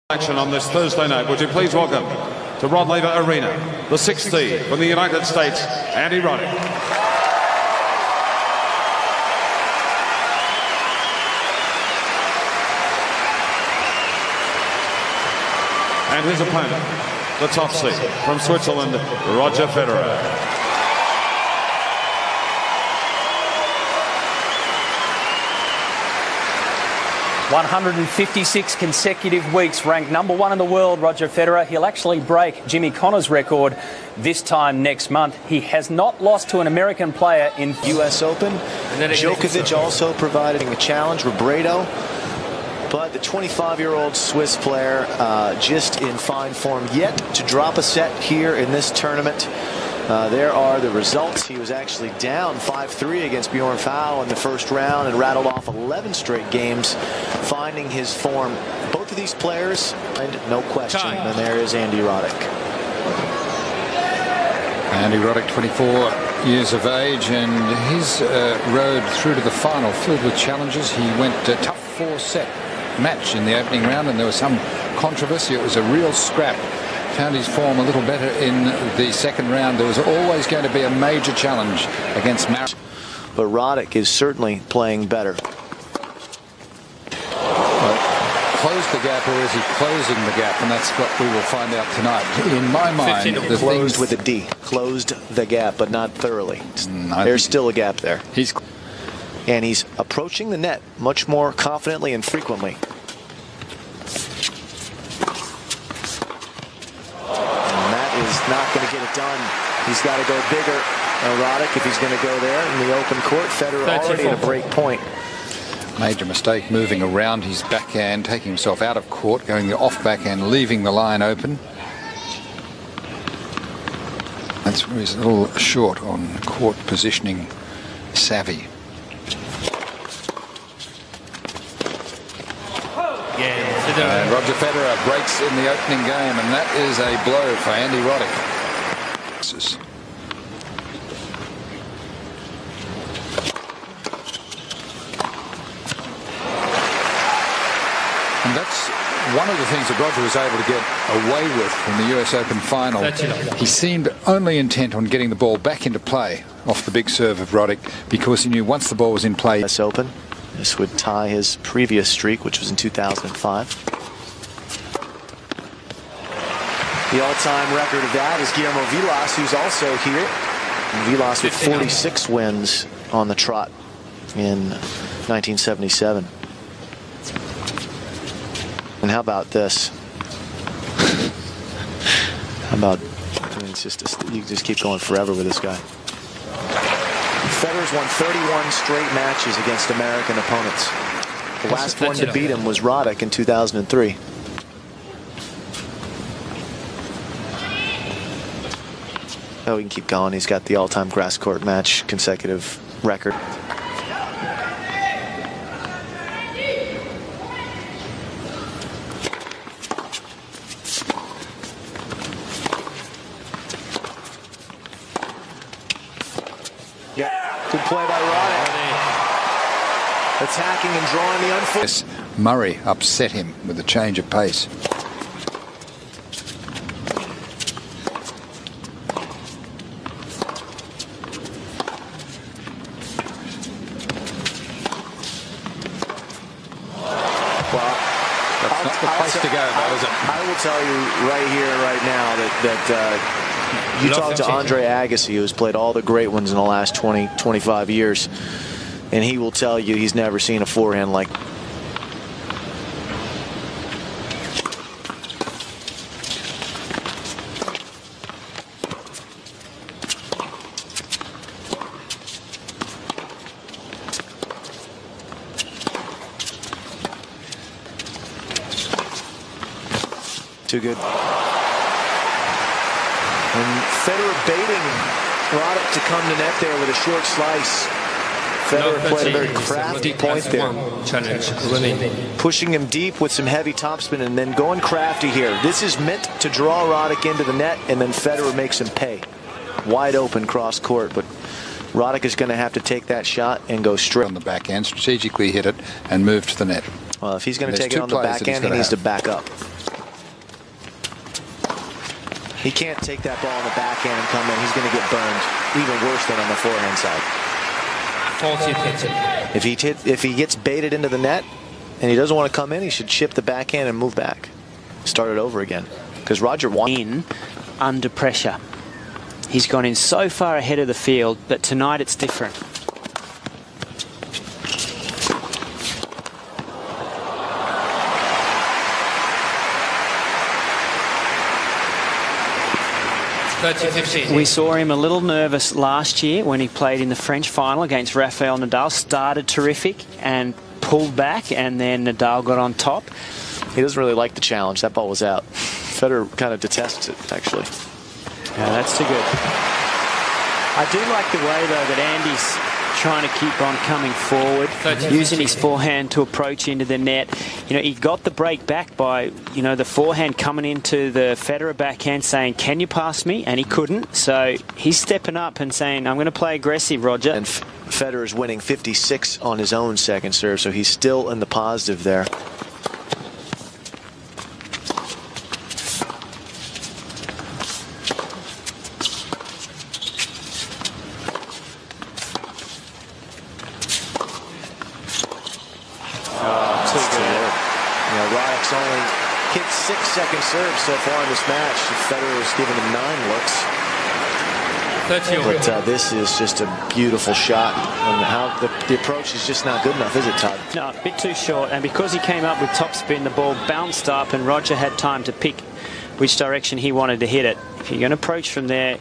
Action on this Thursday night. Would you please welcome to Rod Laver Arena, the 60 from the United States, Andy Roddick. And his opponent, the top seed from Switzerland, Roger Federer. 156 consecutive weeks ranked #1 in the world, Roger Federer. He'll actually break Jimmy Connor's record this time next month. He has not lost to an American player in U.S. Open. And then Djokovic also providing a challenge, Robredo. But the 25-year-old Swiss player just in fine form, yet to drop a set here in this tournament. There are the results. He was actually down 5-3 against Bjorn Fowl in the first round and rattled off 11 straight games, finding his form. Both of these players, and no question. And there is Andy Roddick. Andy Roddick, 24 years of age, and his road through to the final filled with challenges. He went a tough 4-set match in the opening round, and there was some controversy. It was a real scrap. Found his form a little better in the second round. There was always going to be a major challenge against Mar. But Roddick is certainly playing better. Closed the gap, or is he closing the gap? And that's what we will find out tonight. In my mind, the closed with a D. Closed the gap, but not thoroughly. There's still a gap there. And he's approaching the net much more confidently and frequently. Not going to get it done. He's got to go bigger. Roddick, if he's going to go there in the open court. Federer already at a break point. Major mistake moving around his backhand, taking himself out of court, going the off backhand, leaving the line open. That's where he's a little short on court positioning savvy. And Roger Federer breaks in the opening game, and that is a blow for Andy Roddick. And that's one of the things that Roger was able to get away with in the US Open final. He seemed only intent on getting the ball back into play off the big serve of Roddick, because he knew once the ball was in play. US Open. This would tie his previous streak, which was in 2005. The all-time record of that is Guillermo Vilas, who's also here. Vilas with 46 wins on the trot in 1977. And how about this? How about, I mean, it's just you just keep going forever with this guy. Federer's won 31 straight matches against American opponents. The last one to beat him was Roddick in 2003. Oh, we can keep going. He's got the all-time grass court match consecutive record. Yeah, good play by Roddick. Attacking and drawing the unfortunate. Murray upset him with a change of pace. That's not the place to go, though, is it? I will tell you right here, right now, that you talk to Andre Agassi, who's played all the great ones in the last 20, 25 years, and he will tell you he's never seen a forehand like. Too good. And Federer baiting Roddick to come to net there with a short slice. Federer played a very crafty point there. Pushing him deep with some heavy topspin and then going crafty here. This is meant to draw Roddick into the net, and then Federer makes him pay. Wide open cross court, but Roddick is going to have to take that shot and go straight on the backhand, strategically hit it and move to the net. Well, if he's going to take it on the backhand, he needs to back up. He can't take that ball on the backhand and come in. He's going to get burned, even worse than on the forehand side. If he gets baited into the net and he doesn't want to come in, he should chip the backhand and move back. Start it over again. Because Roger won. In under pressure. He's gone in so far ahead of the field, but tonight it's different. We saw him a little nervous last year when he played in the French final against Rafael Nadal. Started terrific and pulled back, and then Nadal got on top. He doesn't really like the challenge. That ball was out. Federer kind of detests it, actually. Yeah, that's too good. I do like the way, though, that Andy's trying to keep on coming forward, using his forehand to approach into the net. You know, he got the break back by, you know, the forehand coming into the Federer backhand saying, can you pass me? And he couldn't. So he's stepping up and saying, I'm going to play aggressive, Roger. And Federer's winning 56 on his own second serve, so he's still in the positive there. Roddick's only hit 6-second serves so far in this match. Federer's given him 9 looks. But this is just a beautiful shot. And how the approach is just not good enough, is it, Todd? No, a bit too short. And because he came up with topspin, the ball bounced up and Roger had time to pick which direction he wanted to hit it. If you're going to approach from there,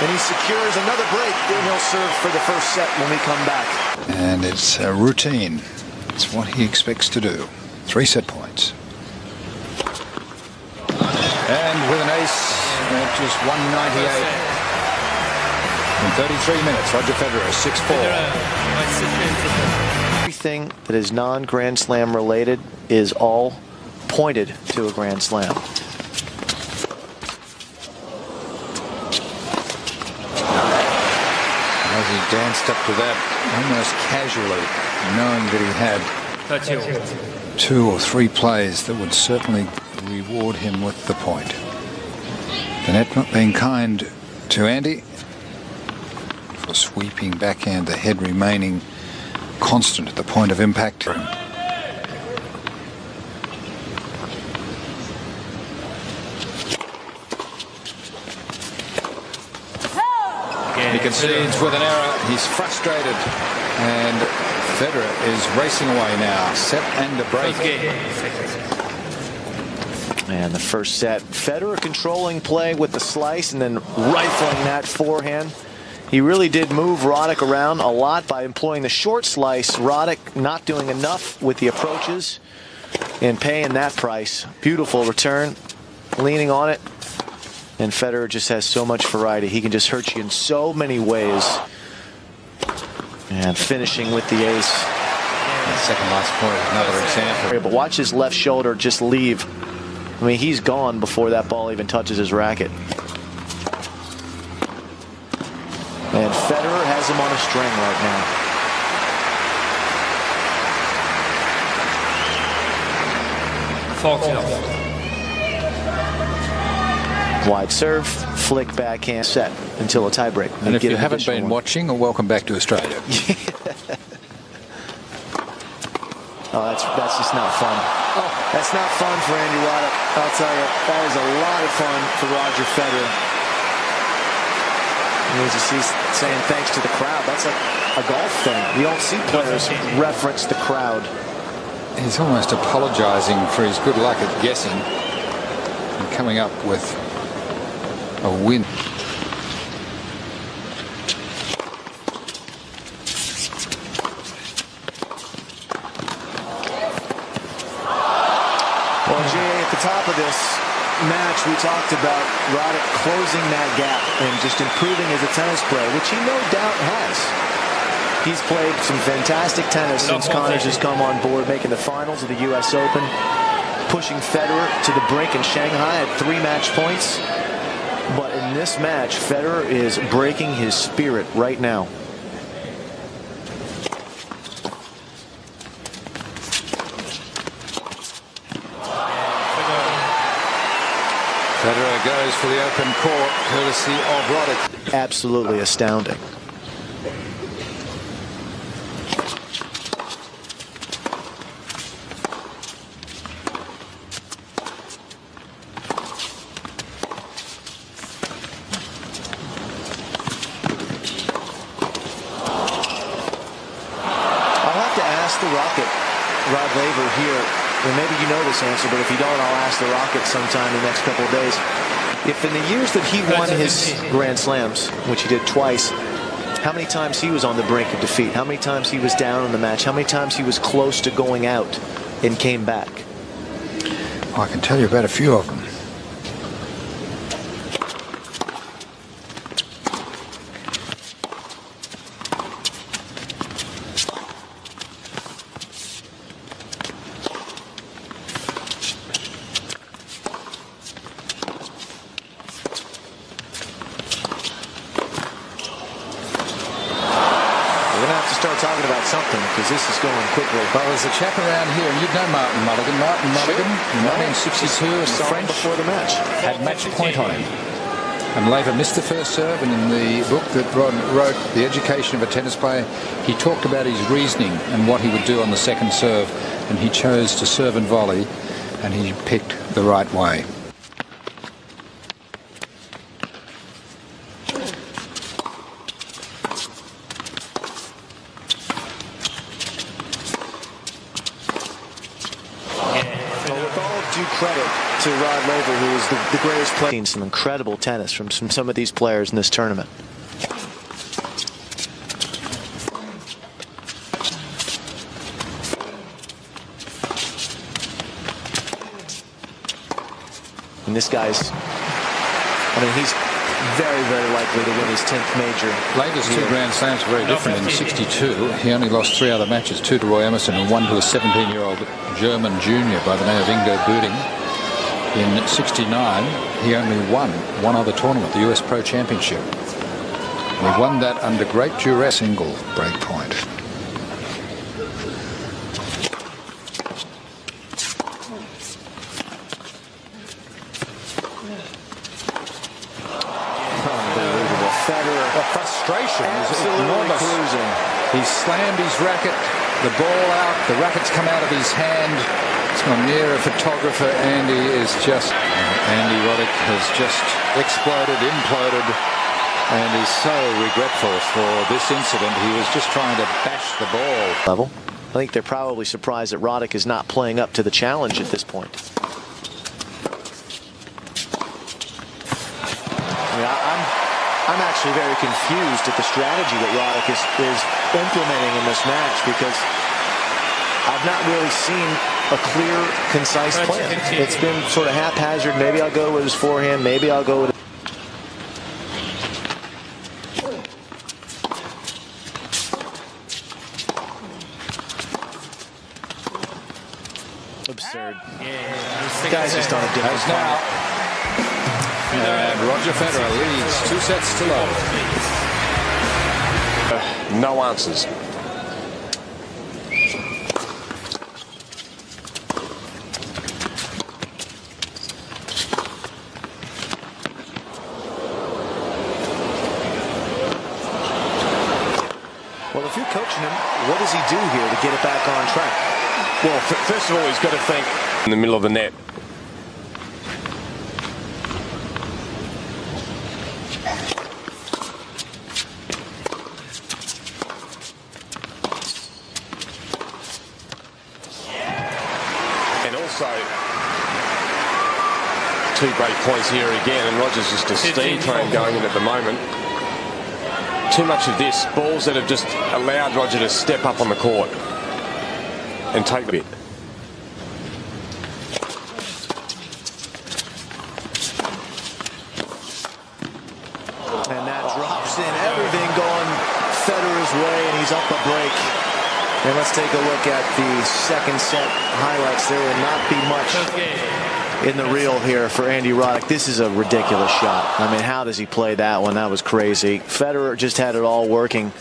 and he secures another break, and he'll serve for the first set when we come back. And it's a routine. It's what he expects to do. 3 set points. And with an ace at just 198. In 33 minutes, Roger Federer, 6-4. Everything that is non-Grand Slam related is all pointed to a Grand Slam. As he danced up to that almost casually, knowing that he had 2 or 3 plays that would certainly reward him with the point. The net not being kind to Andy for sweeping backhand, the head remaining constant at the point of impact. He concedes with an error. He's frustrated, and Federer is racing away now. Set and a break. And the first set, Federer controlling play with the slice and then rifling that forehand. He really did move Roddick around a lot by employing the short slice. Roddick not doing enough with the approaches and paying that price. Beautiful return, leaning on it. And Federer just has so much variety. He can just hurt you in so many ways. And finishing with the ace. That second last point, another example. But watch his left shoulder just leave. I mean, he's gone before that ball even touches his racket. And Federer has him on a string right now. Wide serve, flick backhand, set until a tiebreak. And if you haven't been watching, welcome back to Australia. Oh, that's just not fun. Oh, that's not fun for Andy Roddick. I'll tell you, that is a lot of fun for Roger Federer. He's saying thanks to the crowd. That's like a golf thing. You don't see players reference the crowd. He's almost apologizing for his good luck at guessing and coming up with a win. Well, Jay, at the top of this match, we talked about Roddick closing that gap and just improving as a tennis player, which he no doubt has. He's played some fantastic tennis since Connors has come on board, making the finals of the U.S. Open. pushing Federer to the brink in Shanghai at 3 match points. But in this match, Federer is breaking his spirit right now. Federer goes for the open court, courtesy of Roddick. Absolutely astounding. The Rocket, Rod Laver here, and maybe you know this answer, but if you don't, I'll ask the Rocket sometime in the next couple of days. If in the years that he won his Grand Slams, which he did twice, how many times he was on the brink of defeat, how many times he was down in the match, how many times he was close to going out and came back? I can tell you about a few of them. Start talking about something because this is going quickly. Well, there's a chap around here, and you'd know Martin Mulligan. Martin Mulligan, in 1962, in the French, before the match, had match point on him. And Laver missed the first serve, and in the book that Rod wrote, The Education of a Tennis Player, he talked about his reasoning and what he would do on the second serve, and he chose to serve and volley, and he picked the right way. Credit to Rod Laver, who is the greatest player. Seen some incredible tennis from some of these players in this tournament. And this guy's, I mean, he's very, very likely to win his 10th major. Laver's 2 Grand Slams were very different. In 62, he only lost 3 other matches, 2 to Roy Emerson and 1 to a 17-year-old German junior by the name of Ingo Buding. In 69, he only won 1 other tournament, the US Pro Championship. And he won that under great duress, single break point. Unbelievable. Federer, The frustration is absolutely enormous. cruising. He slammed his racket, the ball out, the racket's come out of his hand. It's gone near a photographer. Andy Roddick has just exploded, imploded, and he's so regretful for this incident. He was just trying to bash the ball. Level. I think they're probably surprised that Roddick is not playing up to the challenge at this point. I mean, I'm actually very confused at the strategy that Roddick is implementing in this match, because I've not really seen a clear, concise plan. It's been sort of haphazard. Maybe I'll go with his forehand. Maybe I'll go with... Absurd. This guy's just on a different now. And Roger Federer leads 2 sets to love. No answers. Well, if you're coaching him, what does he do here to get it back on track? Well, first of all, he's got to think in the middle of the net. And also, 2 great points here again, and Roger's just a steam train going in at the moment. Too much of this, balls that have just allowed Roger to step up on the court and take a bit. And that drops in, everything going Federer's way, and he's up a break. And let's take a look at the second set highlights. There will not be much in the reel here for Andy Roddick. This is a ridiculous shot. I mean, how does he play that one? That was crazy. Federer just had it all working.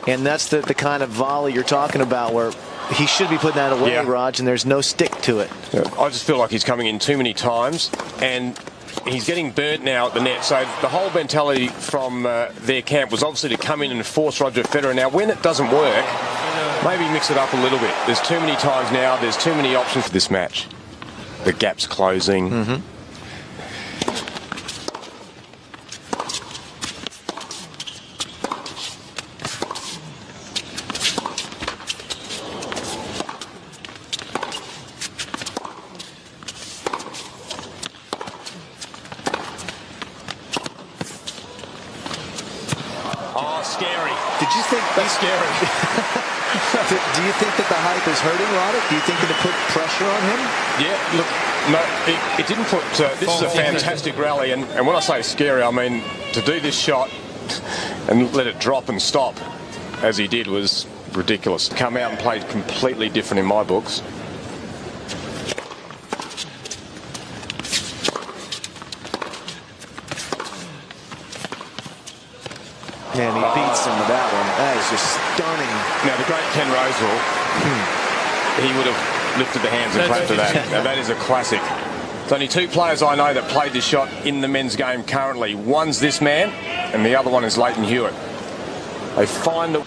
And that's the kind of volley you're talking about, where he should be putting that away, Raj, and there's no stick to it. I just feel like he's coming in too many times, and he's getting burnt now at the net. So the whole mentality from their camp was obviously to come in and force Roger Federer. Now, when it doesn't work, maybe mix it up a little bit. There's too many times now. There's too many options for this match. The gap's closing. Oh, scary. Did you think that's scary? Do you think that the hype is hurting Roddick? Do you think that it put pressure on him? Yeah, look, no, it didn't put... this is a fantastic rally, and when I say scary, I mean to do this shot and let it drop and stop, as he did, was ridiculous. Come out and played completely different in my books. And he beats him with that one. That is just stunning. Now, the great Ken Rosewall, he would have lifted the hands and clapped to that. Now, that is a classic. There's only two players I know that played this shot in the men's game currently. One's this man, and the other one is Leighton Hewitt. They find the...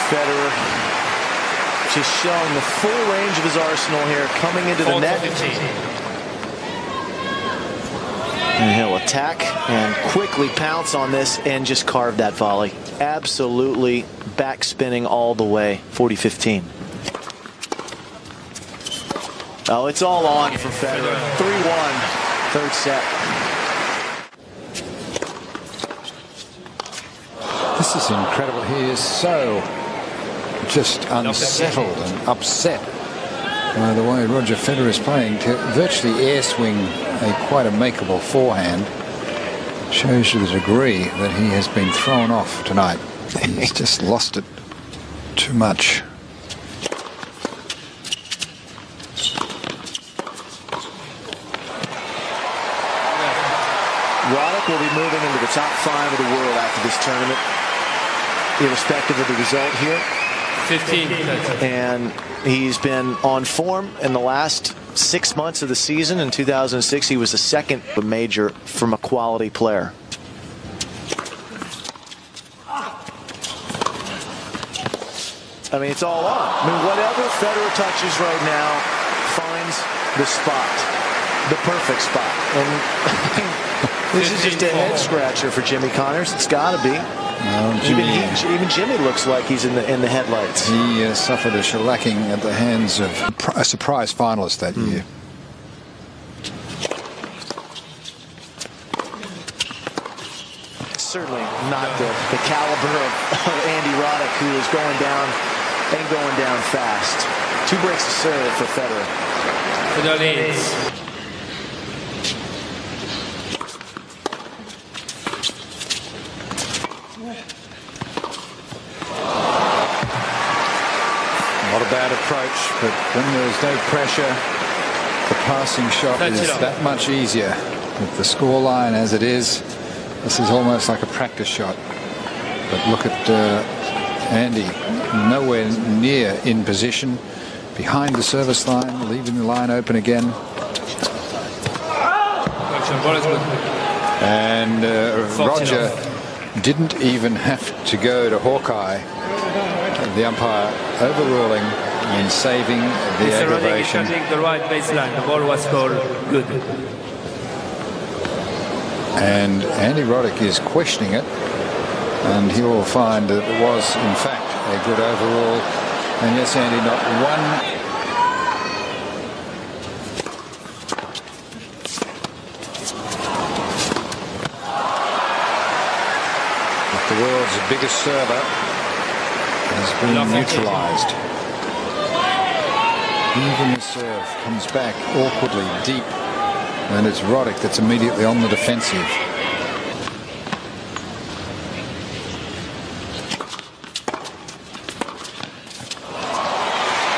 Federer just showing the full range of his arsenal here, coming into the net. And he'll attack and quickly pounce on this and just carve that volley. Absolutely backspinning all the way. 40-15. Oh, it's all on for Federer. 3-1, third set. This is incredible. He is so just unsettled and upset by the way Roger Federer is playing, to virtually air swing a quite a makeable forehand. Shows you the degree that he has been thrown off tonight. He's just lost it too much. Roddick will be moving into the top 5 of the world after this tournament, irrespective of the result here. 15. And he's been on form in the last 6 months of the season. In 2006, he was the second major from a quality player. I mean, it's all on. I mean, whatever Federer touches right now finds the spot, the perfect spot. And this is just a head scratcher for Jimmy Connors. It's got to be. No, even Jimmy looks like he's in the headlights. He suffered a shellacking at the hands of a surprise finalist that year. Certainly not the caliber of Andy Roddick, who is going down and going down fast. 2 breaks to serve for Federer. Not a bad approach, but when there's no pressure, the passing shot is that much easier. With the scoreline as it is, this is almost like a practice shot. But look at Andy, nowhere near in position, behind the service line, leaving the line open again. And Roger didn't even have to go to Hawkeye. The umpire overruling and saving the aggravation. The right baseline. The ball was scored good. And Andy Roddick is questioning it, and he will find that it was in fact a good overrule. And yes, Andy, not one. biggest server, has been neutralized. Even the serve comes back awkwardly deep, and it's Roddick that's immediately on the defensive.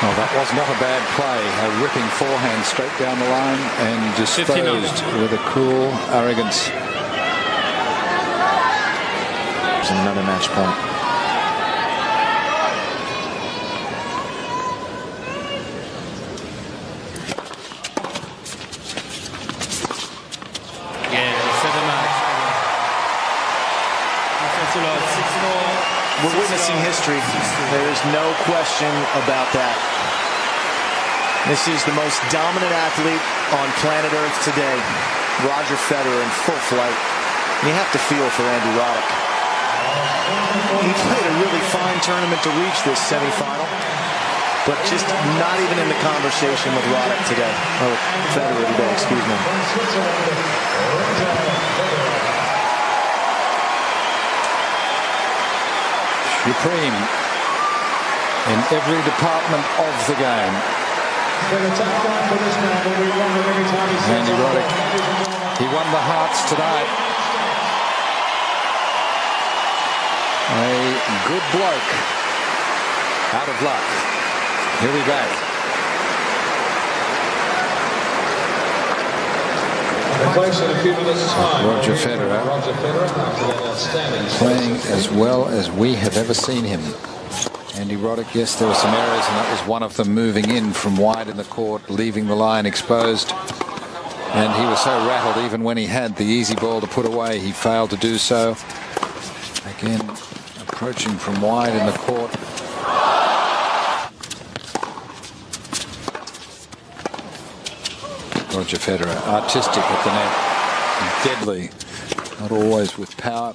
Oh, that was not a bad play. A ripping forehand straight down the line and disposed with a cool arrogance. There's another match point. We're witnessing history. There is no question about that. This is the most dominant athlete on planet Earth today. Roger Federer in full flight. You have to feel for Andy Roddick. He played a really fine tournament to reach this semifinal, but just not even in the conversation with Roddick today. Or Federer today, excuse me. Supreme in every department of the game. Andy Roddick, he won the hearts tonight. A good bloke out of luck. He'll be back. Roger Federer playing as well as we have ever seen him. Andy Roddick, yes, there were some errors, and that was one of them, moving in from wide in the court, leaving the line exposed. And he was so rattled, even when he had the easy ball to put away, he failed to do so. Again, approaching from wide in the court. Roger Federer, artistic at the net, deadly, not always with power.